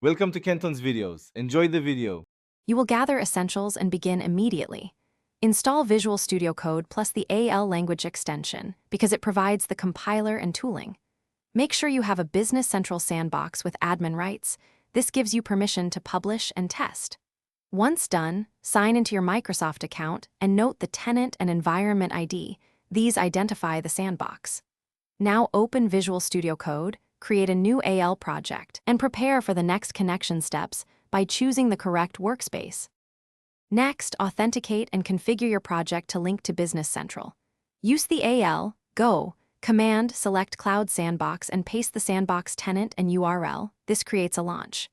Welcome to Kenton's videos. Enjoy the video. You will gather essentials and begin immediately. Install Visual Studio Code plus the AL language extension because it provides the compiler and tooling. Make sure you have a Business Central Sandbox with admin rights. This gives you permission to publish and test. Once done, sign into your Microsoft account and note the tenant and environment ID. These identify the sandbox. Now open Visual Studio Code, create a new AL project, and prepare for the next connection steps by choosing the correct workspace. Next, authenticate and configure your project to link to Business Central. Use the AL, Go, command, select Cloud Sandbox, and paste the sandbox tenant and URL. This creates a launch.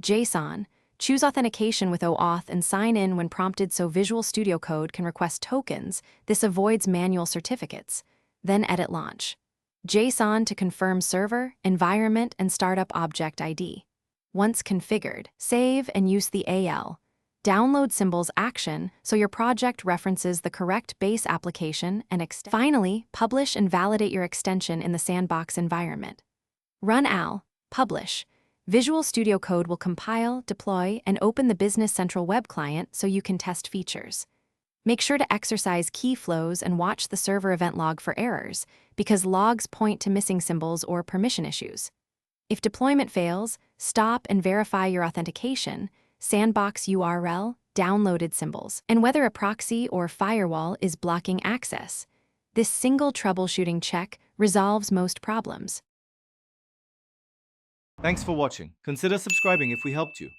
JSON, choose authentication with OAuth and sign in when prompted so Visual Studio Code can request tokens. This avoids manual certificates. Then edit launch. JSON to confirm server, environment, and startup object ID. Once configured, save and use the AL. Download symbols action so your project references the correct base application and extension. Finally, publish and validate your extension in the sandbox environment. Run AL, publish. Visual Studio Code will compile, deploy, and open the Business Central web client so you can test features. Make sure to exercise key flows and watch the server event log for errors, because logs point to missing symbols or permission issues. If deployment fails, stop and verify your authentication, sandbox URL, downloaded symbols, and whether a proxy or firewall is blocking access. This single troubleshooting check resolves most problems. Thanks for watching. Consider subscribing if we helped you.